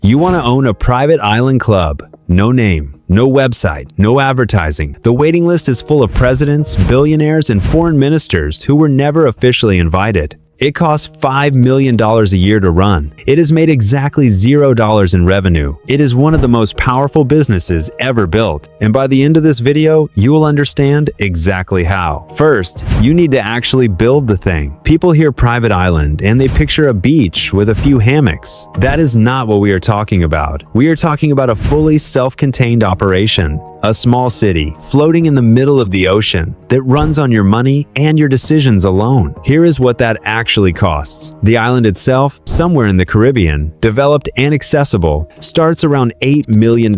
You want to own a private island club. No name, no website, no advertising. The waiting list is full of presidents, billionaires, and foreign ministers who were never officially invited. It costs $5 million a year to run. It has made exactly $0 in revenue. It is one of the most powerful businesses ever built. And by the end of this video, you will understand exactly how. First, you need to actually build the thing. People hear private island and they picture a beach with a few hammocks. That is not what we are talking about. We are talking about a fully self-contained operation. A small city floating in the middle of the ocean that runs on your money and your decisions alone. Here is what that actually costs. The island itself, somewhere in the Caribbean, developed and accessible, starts around $8 million.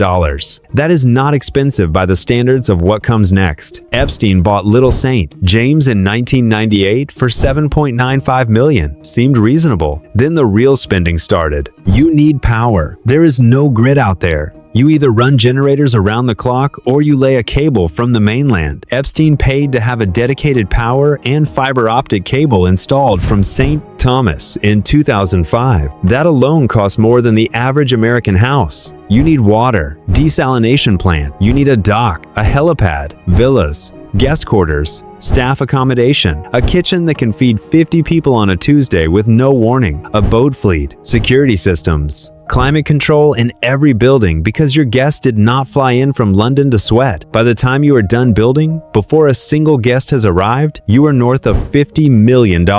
That is not expensive by the standards of what comes next. Epstein bought Little St. James in 1998 for $7.95 million. Seemed reasonable. Then the real spending started. You need power. There is no grid out there. You either run generators around the clock or you lay a cable from the mainland. Epstein paid to have a dedicated power and fiber optic cable installed from St. Thomas in 2005. That alone costs more than the average American house. You need water, desalination plant, you need a dock, a helipad, villas, guest quarters, staff accommodation, a kitchen that can feed 50 people on a Tuesday with no warning, a boat fleet, security systems, climate control in every building because your guests did not fly in from London to sweat. By the time you are done building, before a single guest has arrived, you are north of $50 million.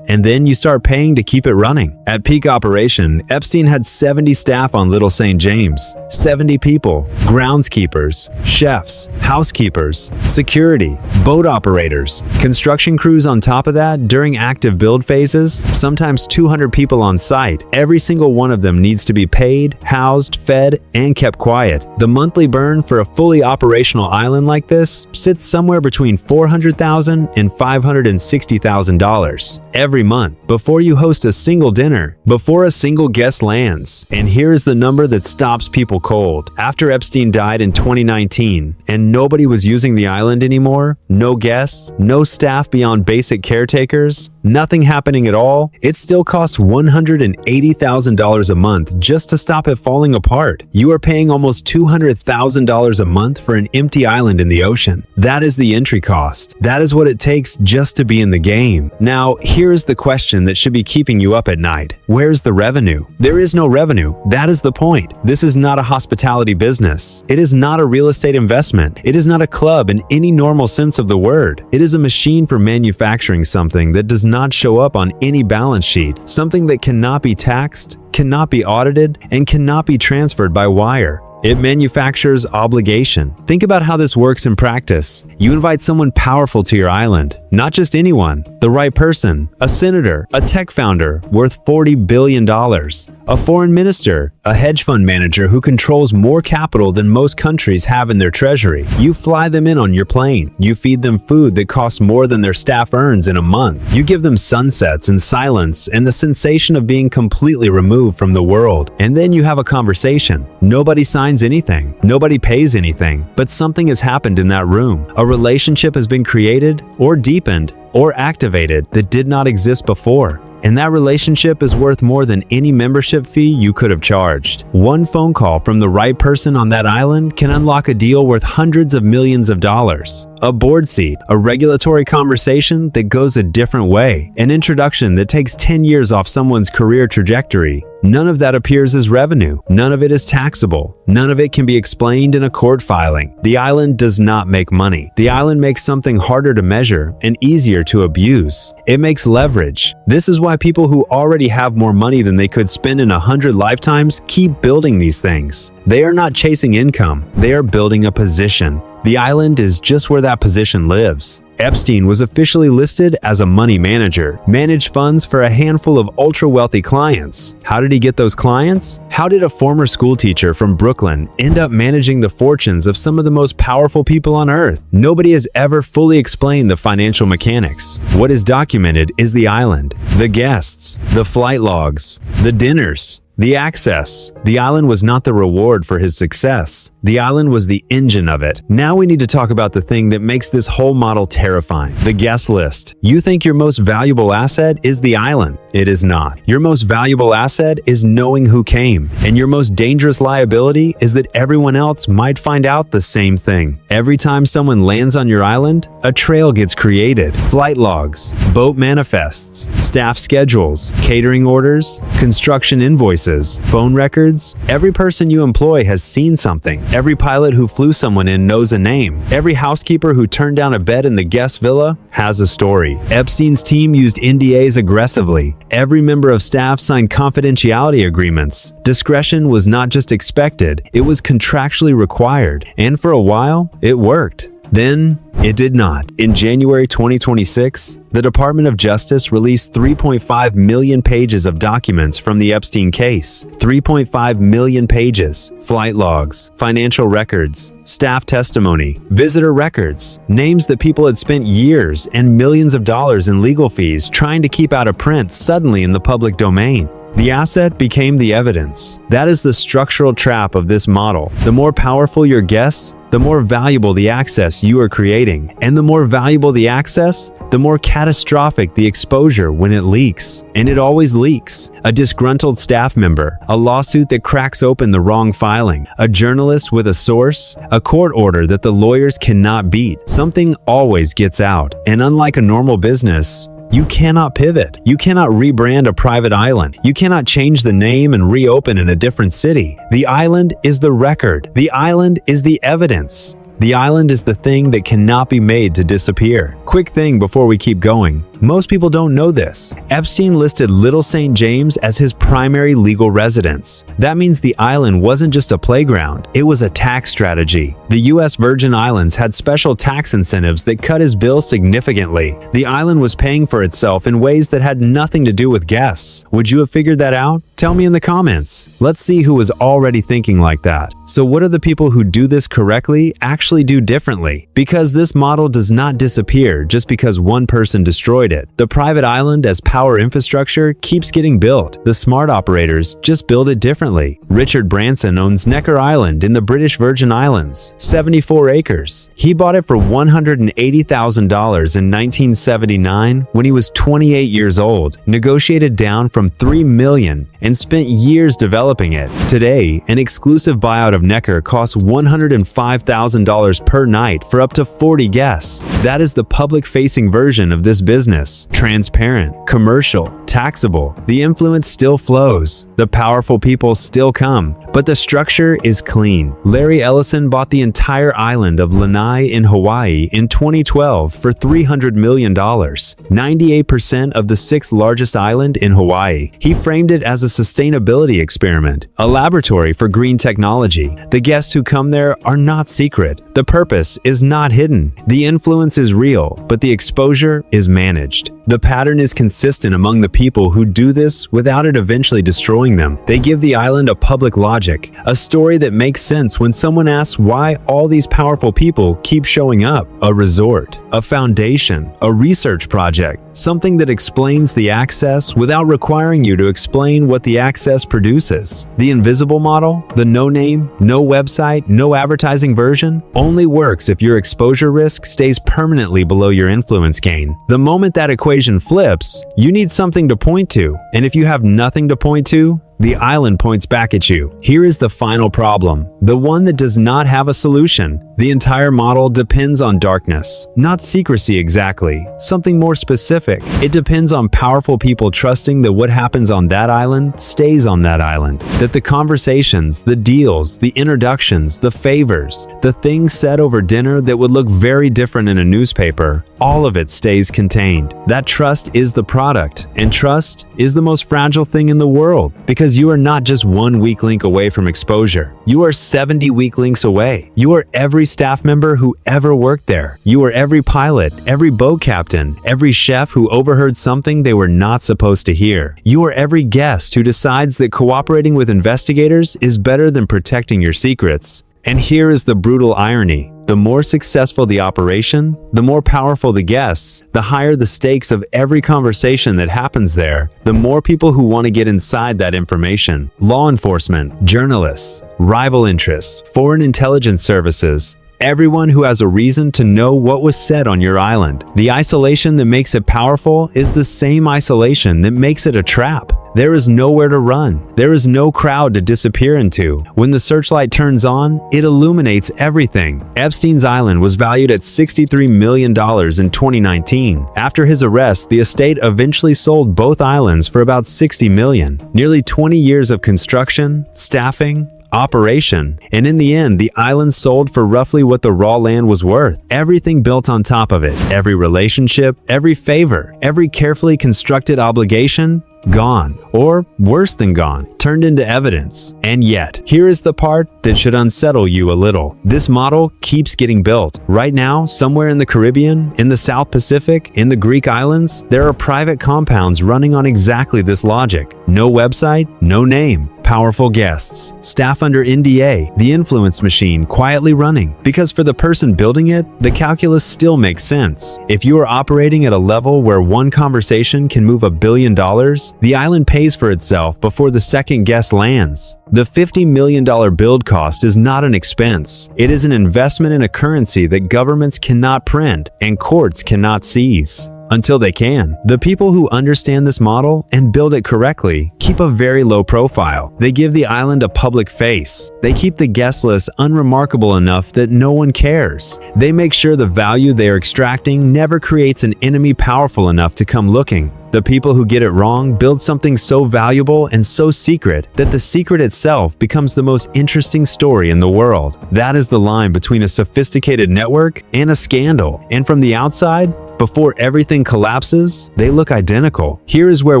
And then you start paying to keep it running. At peak operation, Epstein had 70 staff on Little St. James. 70 people, groundskeepers, chefs, housekeepers, security, boat operators, construction crews on top of that during active build phases, sometimes 200 people on site. Every single one of them needs to be paid, housed, fed, and kept quiet. The monthly burn for a fully operational island like this sits somewhere between $400,000 and $560,000 every month before you host a single dinner, before a single guest lands. And here's the number that stops people cold. After Epstein died in 2019 and nobody was using the island anymore, no guests, no staff beyond basic caretakers, nothing happening at all, it still costs $180,000 a month just to stop it falling apart. You are paying almost $200,000 a month for an empty island in the ocean. That is the entry cost. That is what it takes just to be in the game. Now, here's the question that should be keeping you up at night. Where's the revenue? There is no revenue. That is the point. This is not a hospitality business. It is not a real estate investment. It is not a club in any normal sense of the word. It is a machine for manufacturing something that does not show up on any balance sheet, something that cannot be taxed, cannot be audited, and cannot be transferred by wire. It manufactures obligation. Think about how this works in practice. You invite someone powerful to your island, not just anyone, the right person, a senator, a tech founder worth $40 billion, a foreign minister, a hedge fund manager who controls more capital than most countries have in their treasury. You fly them in on your plane. You feed them food that costs more than their staff earns in a month. You give them sunsets and silence and the sensation of being completely removed from the world. And then you have a conversation. Nobody signs anything. Nobody pays anything. But something has happened in that room. A relationship has been created or deepened or activated that did not exist before. And that relationship is worth more than any membership fee you could have charged. One phone call from the right person on that island can unlock a deal worth hundreds of millions of dollars. A board seat, a regulatory conversation that goes a different way, an introduction that takes 10 years off someone's career trajectory. None of that appears as revenue. None of it is taxable. None of it can be explained in a court filing. The island does not make money. The island makes something harder to measure and easier to abuse. It makes leverage. This is why people who already have more money than they could spend in 100 lifetimes keep building these things. They are not chasing income. They are building a position. The island is just where that position lives. Epstein was officially listed as a money manager, managed funds for a handful of ultra-wealthy clients. How did he get those clients? How did a former school teacher from Brooklyn end up managing the fortunes of some of the most powerful people on earth? Nobody has ever fully explained the financial mechanics. What is documented is the island, the guests, the flight logs, the dinners, The access. The island was not the reward for his success. The island was the engine of it. Now we need to talk about the thing that makes this whole model terrifying. The guest list. You think your most valuable asset is the island. It is not. Your most valuable asset is knowing who came. And your most dangerous liability is that everyone else might find out the same thing. Every time someone lands on your island, a trail gets created. Flight logs, boat manifests, staff schedules, catering orders, construction invoices, phone records. Every person you employ has seen something. Every pilot who flew someone in knows a name. Every housekeeper who turned down a bed in the guest villa has a story. Epstein's team used NDAs aggressively. Every member of staff signed confidentiality agreements. Discretion was not just expected, it was contractually required. And for a while, it worked. Then, it did not. In January 2026, the Department of Justice released 3.5 million pages of documents from the Epstein case. 3.5 million pages. Flight logs, financial records, staff testimony, visitor records, names that people had spent years and millions of dollars in legal fees trying to keep out of print suddenly in the public domain. The asset became the evidence. That is the structural trap of this model. The more powerful your guests, the more valuable the access you are creating. And the more valuable the access, the more catastrophic the exposure when it leaks. And it always leaks. A disgruntled staff member, a lawsuit that cracks open the wrong filing, a journalist with a source, a court order that the lawyers cannot beat. Something always gets out. And unlike a normal business, you cannot pivot. You cannot rebrand a private island. You cannot change the name and reopen in a different city. The island is the record. The island is the evidence. The island is the thing that cannot be made to disappear. Quick thing before we keep going. Most people don't know this. Epstein listed Little St. James as his primary legal residence. That means the island wasn't just a playground, it was a tax strategy. The U.S. Virgin Islands had special tax incentives that cut his bill significantly. The island was paying for itself in ways that had nothing to do with guests. Would you have figured that out? Tell me in the comments. Let's see who was already thinking like that. So what do the people who do this correctly actually do differently? Because this model does not disappear just because one person destroyed it. The private island as power infrastructure keeps getting built. The smart operators just build it differently. Richard Branson owns Necker Island in the British Virgin Islands, 74 acres. He bought it for $180,000 in 1979 when he was 28 years old, negotiated down from $3 million, and spent years developing it. Today, an exclusive buyout of Necker costs $105,000 per night for up to 40 guests. That is the public-facing version of this business. Transparent, commercial, taxable. The influence still flows. The powerful people still come, but the structure is clean. Larry Ellison bought the entire island of Lanai in Hawaii in 2012 for $300 million, 98% of the sixth largest island in Hawaii. He framed it as a sustainability experiment, a laboratory for green technology. The guests who come there are not secret. The purpose is not hidden. The influence is real, but the exposure is managed. The pattern is consistent among the people who do this without it eventually destroying them. They give the island a public logic, a story that makes sense when someone asks why all these powerful people keep showing up. A resort, a foundation, a research project, something that explains the access without requiring you to explain what the access produces. The invisible model, the no name, no website, no advertising version, only works if your exposure risk stays permanently below your influence gain. The moment that equation flips, you need something to point to, and if you have nothing to point to, the island points back at you. Here is the final problem, the one that does not have a solution. The entire model depends on darkness, not secrecy exactly, something more specific. It depends on powerful people trusting that what happens on that island stays on that island, that the conversations, the deals, the introductions, the favors, the things said over dinner that would look very different in a newspaper, all of it stays contained. That trust is the product, and trust is the most fragile thing in the world, because you are not just one weak link away from exposure. You are 70 weak links away. You are every staff member who ever worked there. You are every pilot, every boat captain, every chef who overheard something they were not supposed to hear. You are every guest who decides that cooperating with investigators is better than protecting your secrets. And here is the brutal irony. The more successful the operation, the more powerful the guests, the higher the stakes of every conversation that happens there, the more people who want to get inside that information. Law enforcement, journalists, rival interests, foreign intelligence services, everyone who has a reason to know what was said on your island. The isolation that makes it powerful is the same isolation that makes it a trap. There is nowhere to run. There is no crowd to disappear into. When the searchlight turns on, it illuminates everything. Epstein's island was valued at $63 million in 2019. After his arrest, the estate eventually sold both islands for about $60 million. Nearly 20 years of construction, staffing, operation, and in the end, the island sold for roughly what the raw land was worth. Everything built on top of it, every relationship, every favor, every carefully constructed obligation, gone, or worse than gone, turned into evidence. And yet, here is the part that should unsettle you a little. This model keeps getting built. Right now, somewhere in the Caribbean, in the South Pacific, in the Greek islands, there are private compounds running on exactly this logic. No website, no name. Powerful guests, staff under NDA, the influence machine quietly running. Because for the person building it, the calculus still makes sense. If you are operating at a level where one conversation can move $1 billion, the island pays for itself before the second guest lands. The $50 million build cost is not an expense. It is an investment in a currency that governments cannot print and courts cannot seize. Until they can. The people who understand this model and build it correctly keep a very low profile. They give the island a public face. They keep the guest list unremarkable enough that no one cares. They make sure the value they are extracting never creates an enemy powerful enough to come looking. The people who get it wrong build something so valuable and so secret that the secret itself becomes the most interesting story in the world. That is the line between a sophisticated network and a scandal. And from the outside, before everything collapses, they look identical. Here is where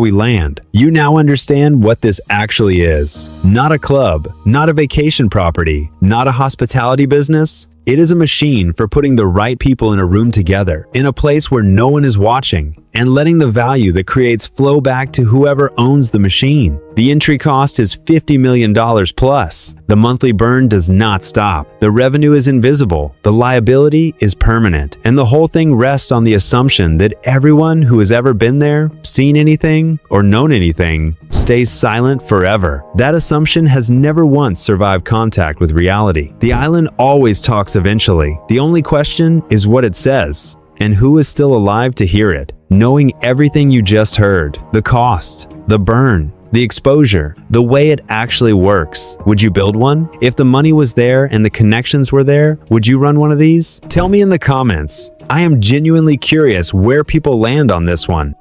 we land. You now understand what this actually is. Not a club, not a vacation property, not a hospitality business. It is a machine for putting the right people in a room together, in a place where no one is watching, and letting the value that creates flow back to whoever owns the machine. The entry cost is $50 million plus. The monthly burn does not stop. The revenue is invisible. The liability is permanent. And the whole thing rests on the assumption that everyone who has ever been there, seen anything, or known anything, stays silent forever. That assumption has never once survived contact with reality. The island always talks eventually. The only question is what it says, and who is still alive to hear it. Knowing everything you just heard, the cost, the burn, the exposure, the way it actually works. Would you build one? If the money was there and the connections were there, would you run one of these? Tell me in the comments. I am genuinely curious where people land on this one.